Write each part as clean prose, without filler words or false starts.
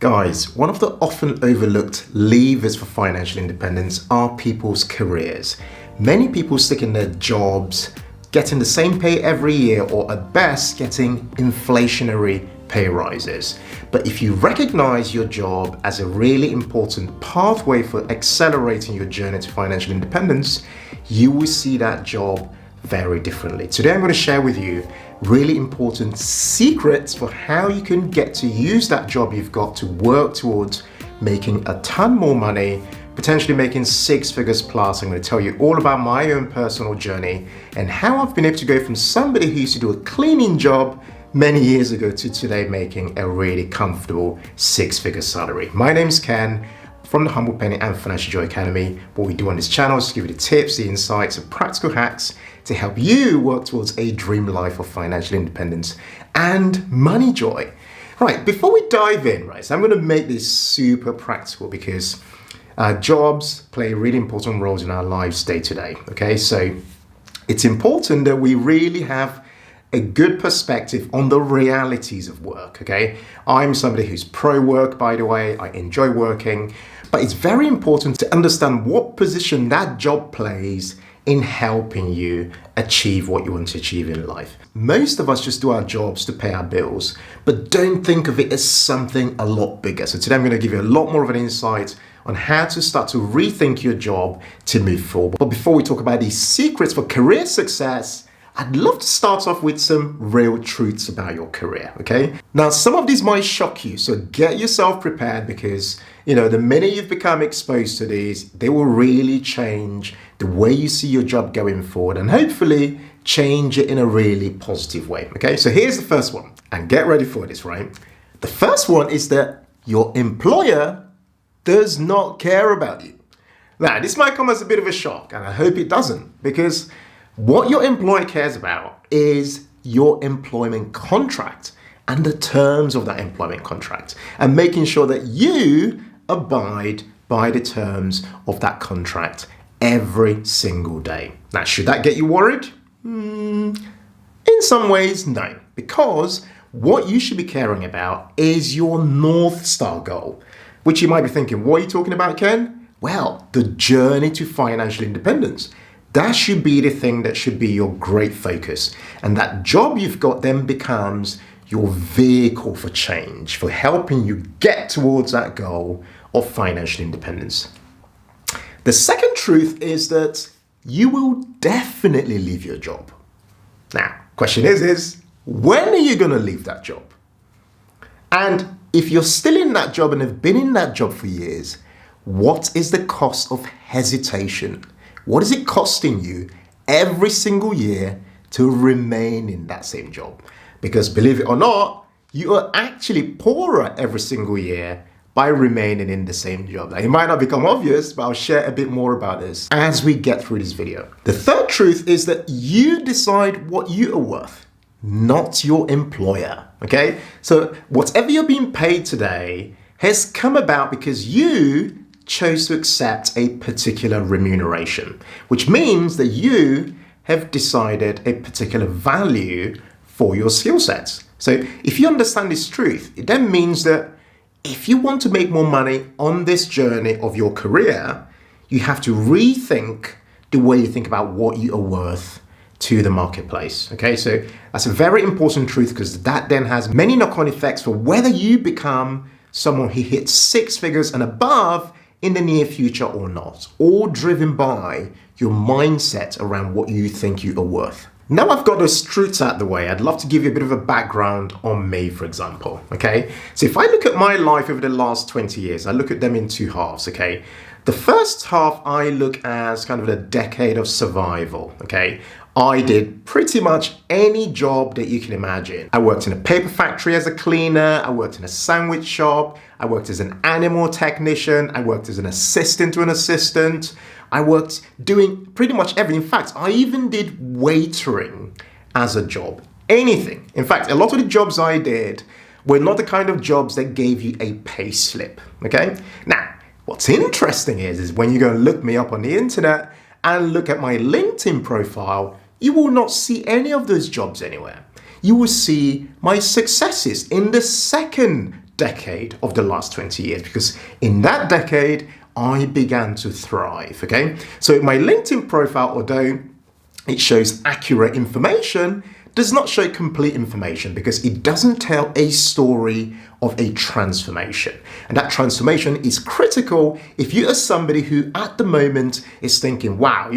Guys, one of the often overlooked levers for financial independence are people's careers. Many people stick in their jobs, getting the same pay every year, or at best getting inflationary pay rises. But if you recognize your job as a really important pathway for accelerating your journey to financial independence, you will see that job very differently. Today I'm going to share with you really important secrets for how you can get to use that job you've got to work towards making a ton more money, potentially making 6 figures plus. I'm going to tell you all about my own personal journey and how I've been able to go from somebody who used to do a cleaning job many years ago to today making a really comfortable 6-figure salary. My name's Ken from the Humble Penny and Financial Joy Academy. What we do on this channel is give you the tips, the insights, and practical hacks to help you work towards a dream life of financial independence and money joy. Right, before we dive in, so I'm going to make this super practical because jobs play really important roles in our lives day to day. Okay, so it's important that we really have a good perspective on the realities of work. Okay, I'm somebody who's pro-work, by the way. I enjoy working, but it's very important to understand what position that job plays in helping you achieve what you want to achieve in life. Most of us just do our jobs to pay our bills, but don't think of it as something a lot bigger. So today I'm going to give you a lot more of an insight on how to start to rethink your job to move forward. But before we talk about these secrets for career success, I'd love to start off with some real truths about your career, okay? Now, some of these might shock you, so get yourself prepared because, the minute you've become exposed to these, they will really change the way you see your job going forward and hopefully change it in a really positive way, okay? So here's the first one, and get ready for this, right? The first one is that your employer does not care about you. Now, this might come as a bit of a shock, and I hope it doesn't, because what your employer cares about is your employment contract and the terms of that employment contract and making sure that you abide by the terms of that contract every single day. Now, should that get you worried? In some ways, no, because what you should be caring about is your North Star goal, which you might be thinking, what are you talking about, Ken? Well, the journey to financial independence. That should be the thing that should be your great focus. And that job you've got then becomes your vehicle for change, for helping you get towards that goal of financial independence. The second truth is that you will definitely leave your job. Now, question is when are you going to leave that job? And if you're still in that job and have been in that job for years, what is the cost of hesitation? What is it costing you every single year to remain in that same job? Because believe it or not, you are actually poorer every single year by remaining in the same job. Now, it might not become obvious, but I'll share a bit more about this as we get through this video. The third truth is that you decide what you are worth, not your employer, okay? So whatever you're being paid today has come about because you chose to accept a particular remuneration, which means that you have decided a particular value for your skill sets. So if you understand this truth, it then means that if you want to make more money on this journey of your career, you have to rethink the way you think about what you are worth to the marketplace. Okay, so that's a very important truth because that then has many knock-on effects for whether you become someone who hits 6 figures and above in the near future or not, all driven by your mindset around what you think you are worth. Now I've got those truths out the way, I'd love to give you a bit of a background on me, for example, okay? So if I look at my life over the last 20 years, I look at them in 2 halves, okay? The first half I look as kind of a decade of survival, okay? I did pretty much any job that you can imagine. I worked in a paper factory as a cleaner, I worked in a sandwich shop, I worked as an animal technician, I worked as an assistant to an assistant, I worked doing pretty much everything. In fact, I even did waitering as a job. Anything. In fact, a lot of the jobs I did were not the kind of jobs that gave you a pay slip, okay? Now, what's interesting is when you go and look me up on the internet and look at my LinkedIn profile, you will not see any of those jobs anywhere. You will see my successes in the second decade of the last 20 years, because in that decade, I began to thrive, okay? So my LinkedIn profile, although it shows accurate information, does not show complete information because it doesn't tell a story of a transformation. And that transformation is critical if you are somebody who at the moment is thinking, wow,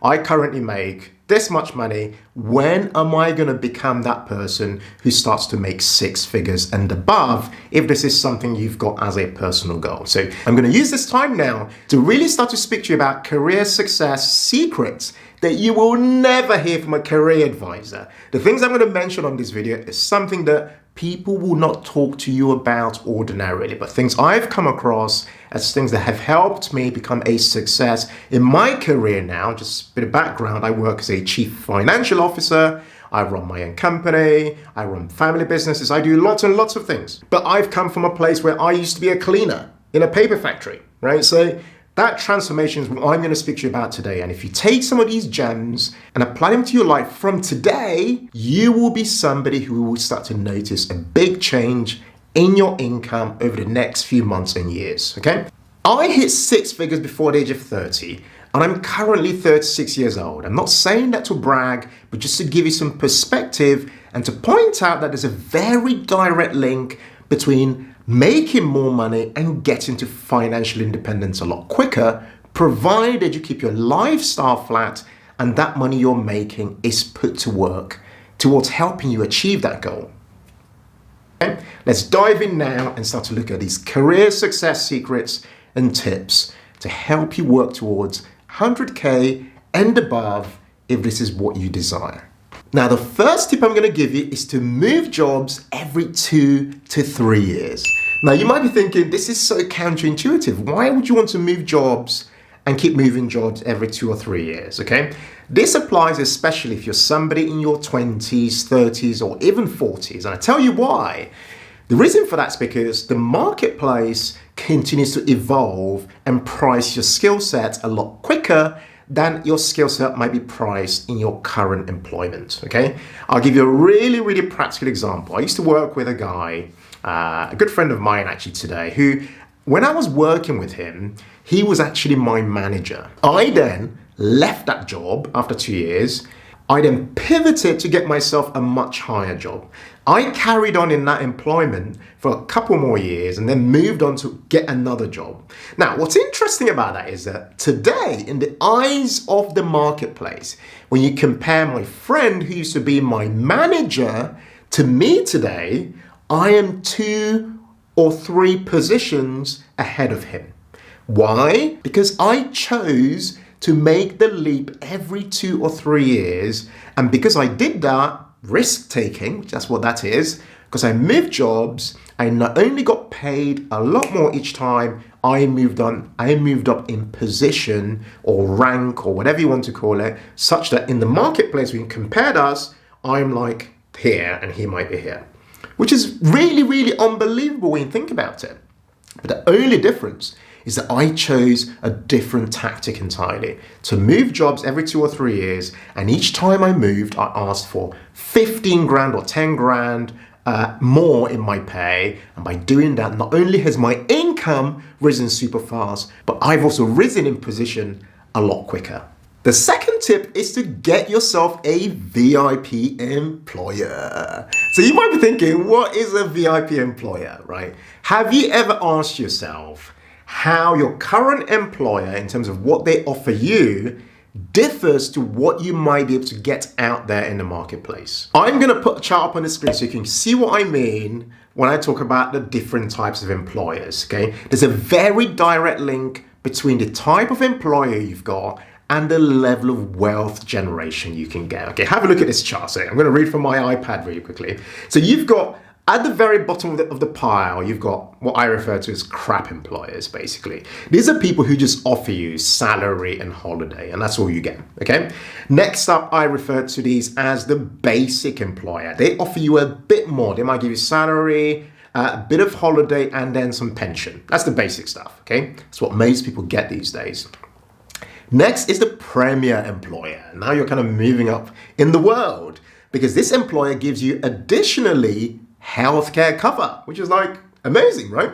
I currently make this much money. When am I going to become that person who starts to make six figures and above, if this is something you've got as a personal goal? So I'm going to use this time now to really start to speak to you about career success secrets that you will never hear from a career advisor. The things I'm going to mention on this video is something that people will not talk to you about ordinarily, but things I've come across as things that have helped me become a success in my career now. Just a bit of background, I work as a chief financial officer, I run my own company, I run family businesses, I do lots and lots of things. But I've come from a place where I used to be a cleaner in a paper factory, right? So that transformation is what I'm going to speak to you about today. And if you take some of these gems and apply them to your life from today, you will be somebody who will start to notice a big change in your income over the next few months and years, okay? I hit six figures before the age of 30, and I'm currently 36 years old. I'm not saying that to brag, but just to give you some perspective and to point out that there's a very direct link between making more money and getting to financial independence a lot quicker, provided you keep your lifestyle flat and that money you're making is put to work towards helping you achieve that goal. Okay? Let's dive in now and start to look at these career success secrets and tips to help you work towards 100K and above if this is what you desire. Now, the first tip I'm going to give you is to move jobs every 2 to 3 years. Now, you might be thinking, this is so counterintuitive. Why would you want to move jobs and keep moving jobs every 2 or 3 years, okay? This applies especially if you're somebody in your 20s, 30s, or even 40s. And I tell you why. The reason for that is because the marketplace continues to evolve and price your skill set a lot quicker than your skill set might be priced in your current employment, okay? I'll give you a really, really practical example. I used to work with a guy, a good friend of mine actually today, who, when I was working with him, he was actually my manager. I then left that job after 2 years. I then pivoted to get myself a much higher job. I carried on in that employment for a couple more years and then moved on to get another job. Now, what's interesting about that is that today, in the eyes of the marketplace, when you compare my friend who used to be my manager to me today, I am 2 or 3 positions ahead of him. Why? Because I chose to make the leap every 2 or 3 years. And because I did that, risk taking, that's what that is, because I moved jobs, I not only got paid a lot more each time I moved up in position or rank or whatever you want to call it, such that in the marketplace, when you compared us, I'm like here and he might be here, which is really, really unbelievable when you think about it. But the only difference is that I chose a different tactic entirely, to move jobs every 2 or 3 years. And each time I moved, I asked for 15 grand or 10 grand more in my pay. And by doing that, not only has my income risen super fast, but I've also risen in position a lot quicker. The second tip is to get yourself a VIP employer. So you might be thinking, what is a VIP employer, right? Have you ever asked yourself how your current employer, in terms of what they offer you, differs to what you might be able to get out there in the marketplace? I'm going to put a chart up on the screen so you can see what I mean when I talk about the different types of employers, okay? There's a very direct link between the type of employer you've got and the level of wealth generation you can get. Okay, have a look at this chart. So I'm going to read from my iPad really quickly. So you've got, at the very bottom of the pile, you've got what I refer to as crap employers, basically. These are people who just offer you salary and holiday, and that's all you get, okay? Next up, I refer to these as the basic employer. They offer you a bit more. They might give you salary, a bit of holiday, and then some pension. That's the basic stuff, okay? That's what most people get these days. Next is the premier employer. Now you're kind of moving up in the world, because this employer gives you additionally healthcare cover, which is like Amazing, right?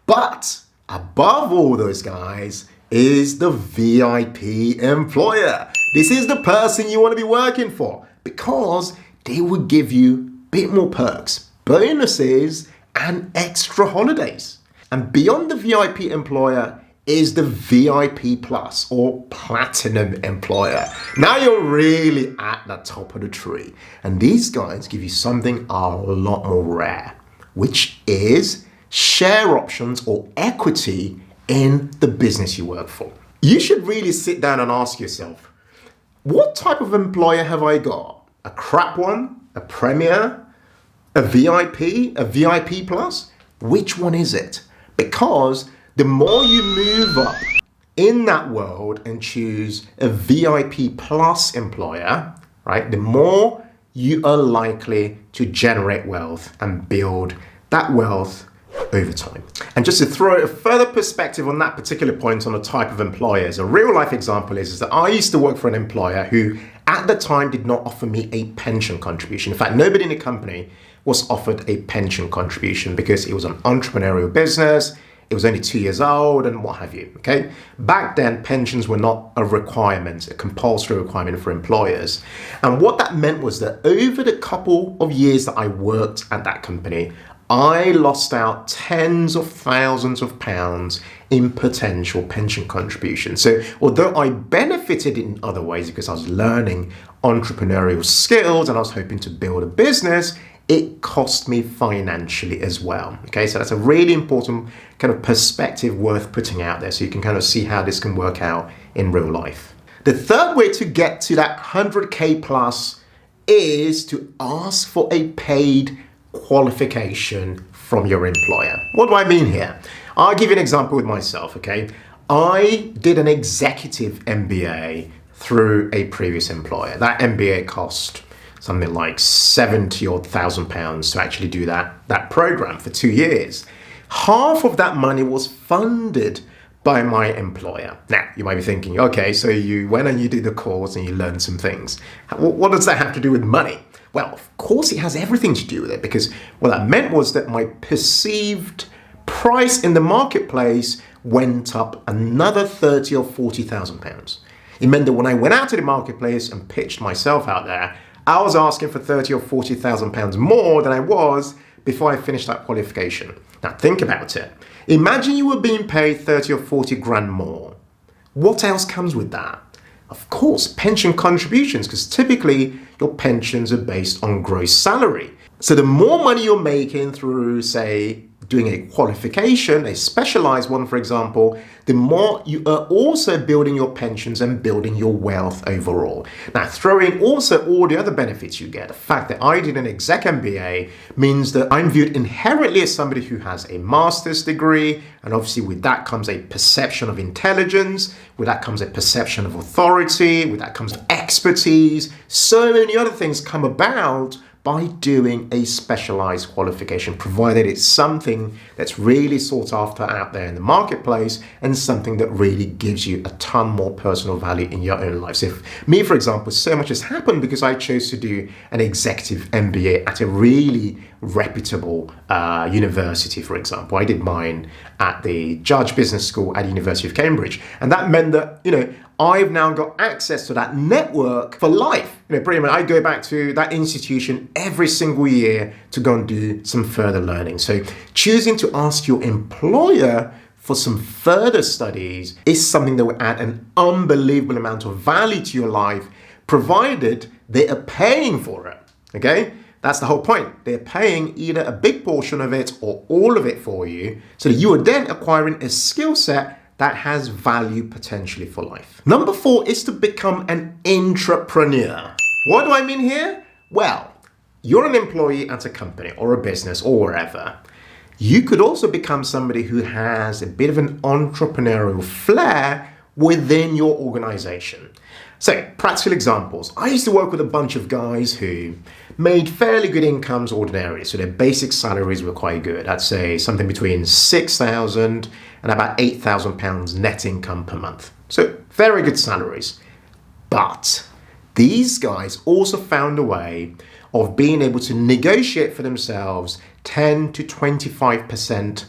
But above all those guys is the VIP employer. This is the person you want to be working for because they will give you a bit more perks, bonuses, and extra holidays. And beyond the VIP employer is the VIP Plus or Platinum employer. Now you're really at the top of the tree. And these guys give you something a lot more rare, which is share options or equity in the business you work for. You should really sit down and ask yourself, what type of employer have I got? A crap one? A premier? A VIP Plus? Which one is it? Because the more you move up in that world and choose a VIP Plus employer, right, the more you are likely to generate wealth and build that wealth over time. And just to throw a further perspective on that particular point on the type of employers, a real life example is that I used to work for an employer who at the time did not offer me a pension contribution. In fact, nobody in the company was offered a pension contribution because it was an entrepreneurial business. It was only 2 years old and what have you, okay? Back then, pensions were not a requirement, a compulsory requirement for employers. And what that meant was that over the couple of years that I worked at that company, I lost out tens of thousands of pounds in potential pension contributions. So although I benefited in other ways because I was learning entrepreneurial skills and I was hoping to build a business, it cost me financially as well. Okay, so that's a really important kind of perspective worth putting out there so you can kind of see how this can work out in real life. The third way to get to that 100K plus is to ask for a paid qualification from your employer. What do I mean here? I'll give you an example with myself, okay? I did an executive MBA through a previous employer. That MBA cost something like £70,000 to actually do that program for 2 years. Half of that money was funded by my employer. Now, you might be thinking, okay, so you went and you did the course and you learned some things. What does that have to do with money? Well, of course it has everything to do with it because what that meant was that my perceived price in the marketplace went up another £30,000 or £40,000. It meant that when I went out to the marketplace and pitched myself out there, I was asking for £30,000 or £40,000 more than I was before I finished that qualification. Now think about it. Imagine you were being paid 30 or 40 grand more. What else comes with that? Of course, pension contributions, because typically your pensions are based on gross salary. So the more money you're making through, say, doing a qualification, a specialized one, for example, the more you are also building your pensions and building your wealth overall. Now, throw in also all the other benefits you get. The fact that I did an exec MBA means that I'm viewed inherently as somebody who has a master's degree, and obviously with that comes a perception of intelligence, with that comes a perception of authority, with that comes expertise. So many other things come about by doing a specialized qualification, provided it's something that's really sought after out there in the marketplace and something that really gives you a ton more personal value in your own life. So if me, for example, so much has happened because I chose to do an executive MBA at a really reputable university, for example. I did mine at the Judge Business School at the University of Cambridge. And that meant that, I've now got access to that network for life. Pretty much I go back to that institution every single year to go and do some further learning. So choosing to ask your employer for some further studies is something that will add an unbelievable amount of value to your life, provided they are paying for it, okay? That's the whole point. They're paying either a big portion of it or all of it for you, so that you are then acquiring a skill set that has value potentially for life. Number 4 is to become an intrapreneur. What do I mean here? Well, you're an employee at a company or a business or wherever. You could also become somebody who has a bit of an entrepreneurial flair within your organization. So, practical examples. I used to work with a bunch of guys who made fairly good incomes ordinarily. So their basic salaries were quite good. I'd say something between £6,000 and about £8,000 net income per month. So very good salaries. But these guys also found a way of being able to negotiate for themselves 10 to 25%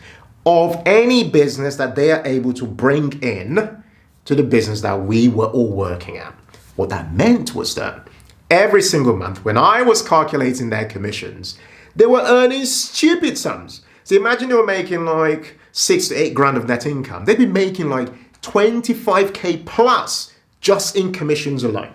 of any business that they are able to bring in to the business that we were all working at. What that meant was that every single month when I was calculating their commissions, they were earning stupid sums. So imagine they were making like 6 to 8 grand of net income. They'd be making like 25k plus just in commissions alone.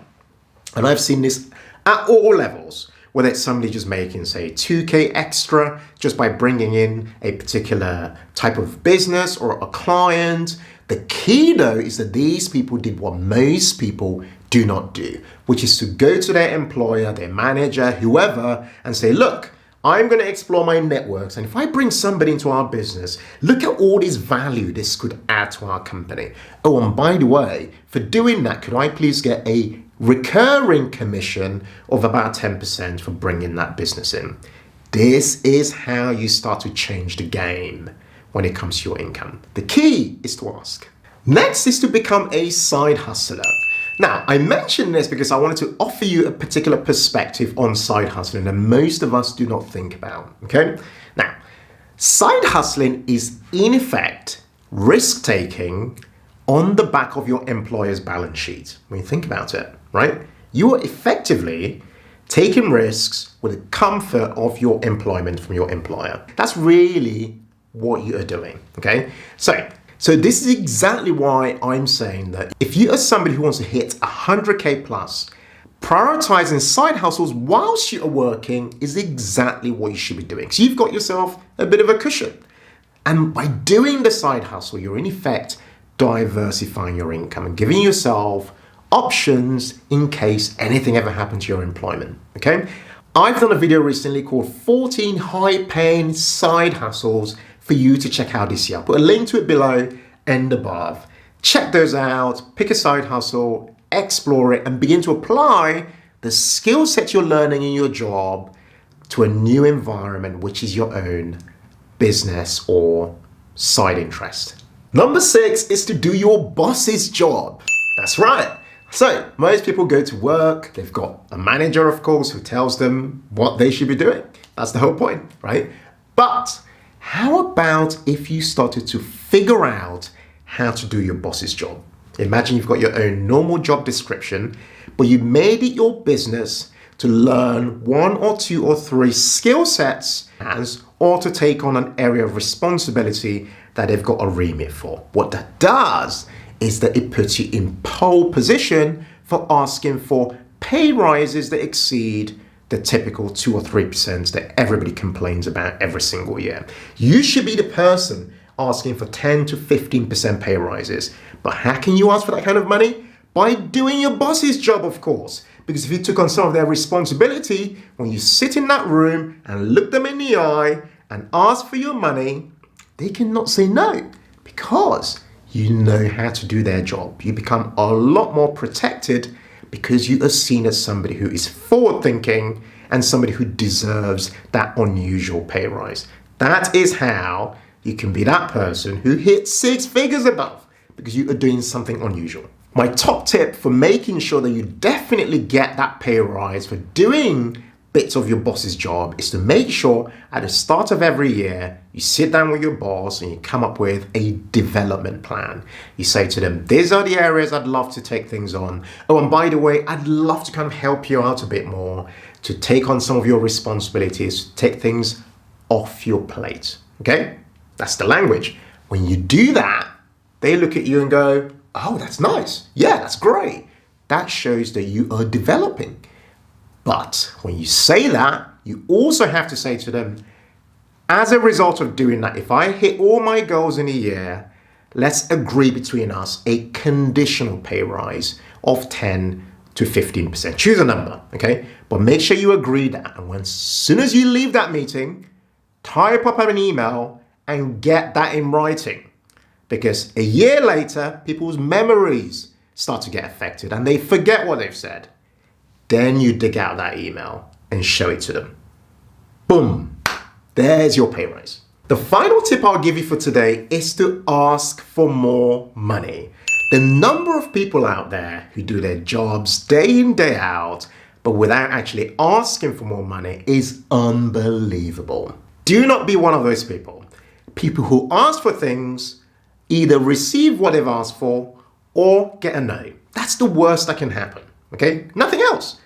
And I've seen this at all levels, whether it's somebody just making, say, 2k extra just by bringing in a particular type of business or a client. The key, though, is that these people did what most people do not do, which is to go to their employer, their manager, whoever, and say, look, I'm going to explore my networks. And if I bring somebody into our business, look at all this value this could add to our company. Oh, and by the way, for doing that, could I please get a recurring commission of about 10% for bringing that business in? This is how you start to change the game when it comes to your income. The key is to ask. Next is to become a side hustler. Now, I mentioned this because I wanted to offer you a particular perspective on side hustling that most of us do not think about, okay? Now, side hustling is in effect risk-taking on the back of your employer's balance sheet. When you think about it, right? You are effectively taking risks with the comfort of your employment from your employer. That's really what you are doing, okay? So this is exactly why I'm saying that if you are somebody who wants to hit 100k plus, prioritizing side hustles whilst you are working is exactly what you should be doing. So you've got yourself a bit of a cushion. And by doing the side hustle, you're in effect diversifying your income and giving yourself options in case anything ever happened to your employment, okay? I've done a video recently called 14 high-paying side hustles for you to check out this year. I'll put a link to it below and above. Check those out, pick a side hustle, explore it, and begin to apply the skill set you're learning in your job to a new environment, which is your own business or side interest. Number 6 is to do your boss's job. That's right. So most people go to work, they've got a manager, of course, who tells them what they should be doing. That's the whole point, right? But how about if you started to figure out how to do your boss's job? Imagine you've got your own normal job description, but you made it your business to learn 1 or 2 or 3 skill sets or to take on an area of responsibility that they've got a remit for. What that does is that it puts you in pole position for asking for pay rises that exceed the typical 2 or 3% that everybody complains about every single year. You should be the person asking for 10 to 15% pay rises. But how can you ask for that kind of money? By doing your boss's job, of course. Because if you took on some of their responsibility, when you sit in that room and look them in the eye and ask for your money, they cannot say no because you know how to do their job. You become a lot more protected because you are seen as somebody who is forward-thinking and somebody who deserves that unusual pay rise. That is how you can be that person who hits 6 figures above because you are doing something unusual. My top tip for making sure that you definitely get that pay rise for doing bits of your boss's job is to make sure at the start of every year, you sit down with your boss and you come up with a development plan. You say to them, these are the areas I'd love to take things on. Oh, and by the way, I'd love to kind of help you out a bit more to take on some of your responsibilities, to take things off your plate, okay? That's the language. When you do that, they look at you and go, oh, that's nice. Yeah, that's great. That shows that you are developing. But when you say that, you also have to say to them, as a result of doing that, if I hit all my goals in a year, let's agree between us a conditional pay rise of 10 to 15%. Choose a number, okay? But make sure you agree that. And as soon as you leave that meeting, type up an email and get that in writing. Because a year later, people's memories start to get affected and they forget what they've said. Then you dig out that email and show it to them. Boom, there's your pay raise. The final tip I'll give you for today is to ask for more money. The number of people out there who do their jobs day in, day out, but without actually asking for more money is unbelievable. do not be one of those people. People who ask for things either receive what they've asked for or get a no. That's the worst that can happen, okay? Nothing else.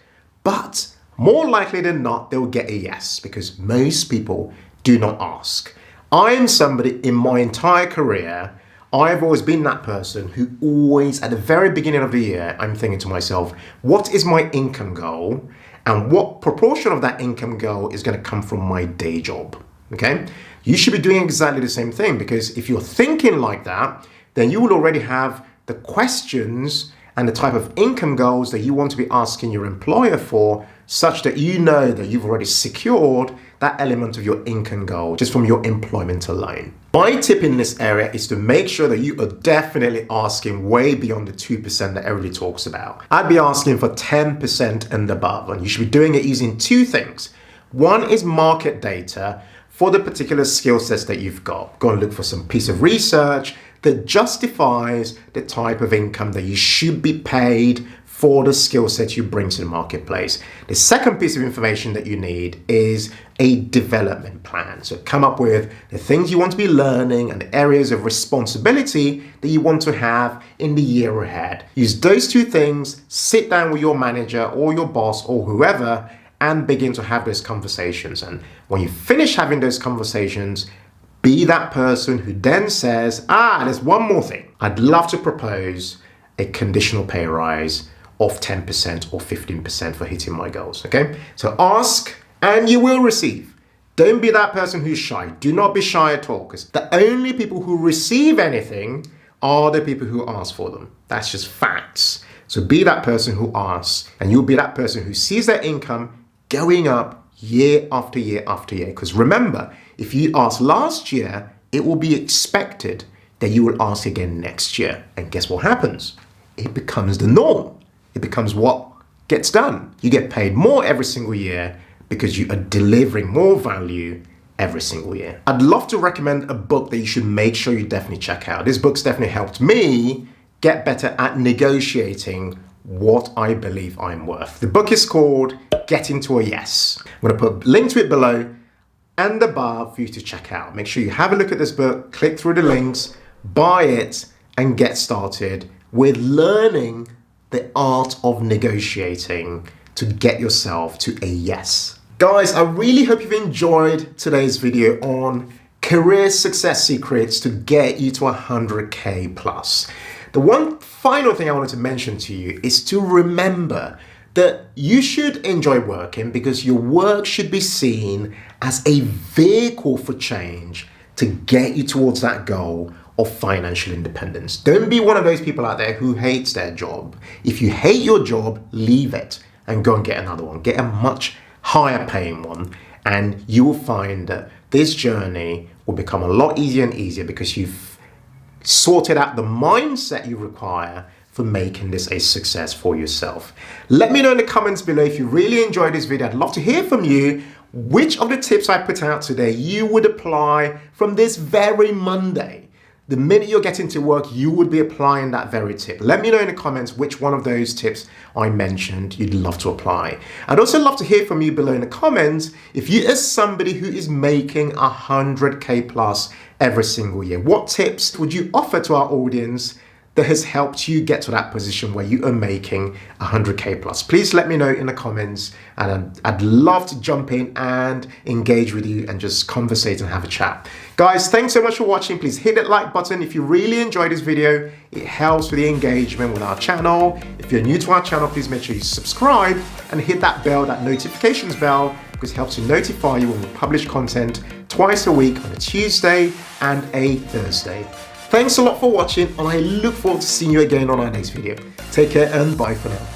But more likely than not, they'll get a yes because most people do not ask. I am somebody in my entire career, I've always been that person who always, at the very beginning of the year, I'm thinking to myself, what is my income goal? And what proportion of that income goal is going to come from my day job, okay? You should be doing exactly the same thing, because if you're thinking like that, then you will already have the questions and the type of income goals that you want to be asking your employer for, such that you know that you've already secured that element of your income goal just from your employment alone. My tip in this area is to make sure that you are definitely asking way beyond the 2% that everybody talks about. I'd be asking for 10% and above, and you should be doing it using two things. One is market data for the particular skill sets that you've got. Go and look for some piece of research that justifies the type of income that you should be paid for the skill set you bring to the marketplace. The second piece of information that you need is a development plan. So come up with the things you want to be learning and the areas of responsibility that you want to have in the year ahead. Use those two things, sit down with your manager or your boss or whoever, and begin to have those conversations. And when you finish having those conversations, be that person who then says, there's one more thing. I'd love to propose a conditional pay rise of 10% or 15% for hitting my goals, okay? So ask and you will receive. Don't be that person who's shy. Do not be shy at all, because the only people who receive anything are the people who ask for them. That's just facts. So be that person who asks, and you'll be that person who sees their income going up year after year after year. Because remember, if you asked last year, it will be expected that you will ask again next year. And guess what happens? It becomes the norm. It becomes what gets done. You get paid more every single year because you are delivering more value every single year. I'd love to recommend a book that you should make sure you definitely check out. This book's definitely helped me get better at negotiating what I believe I'm worth. The book is called Get Into a Yes. I'm going to put a link to it below and above for you to check out. Make sure you have a look at this book, click through the links, buy it, and get started with learning the art of negotiating to get yourself to a yes. Guys, I really hope you've enjoyed today's video on career success secrets to get you to 100K plus. The one final thing I wanted to mention to you is to remember that you should enjoy working, because your work should be seen as a vehicle for change to get you towards that goal of financial independence. Don't be one of those people out there who hates their job. If you hate your job, leave it and go and get another one. Get a much higher paying one, and you will find that this journey will become a lot easier and easier because you've sorted out the mindset you require for making this a success for yourself. Let me know in the comments below if you really enjoyed this video. I'd love to hear from you. Which of the tips I put out today you would apply from this very Monday? The minute you're getting to work, you would be applying that very tip. Let me know in the comments which one of those tips I mentioned you'd love to apply. I'd also love to hear from you below in the comments if you are somebody who is making 100K plus every single year. What tips would you offer to our audience that has helped you get to that position where you are making 100K plus? Please let me know in the comments, and I'd love to jump in and engage with you and just conversate and have a chat. Guys, thanks so much for watching. Please hit that like button if you really enjoyed this video. It helps with the engagement with our channel. If you're new to our channel, please make sure you subscribe and hit that bell, that notifications bell, because it helps to notify you when we publish content twice a week on a Tuesday and a Thursday. Thanks a lot for watching, and I look forward to seeing you again on our next video. Take care and bye for now.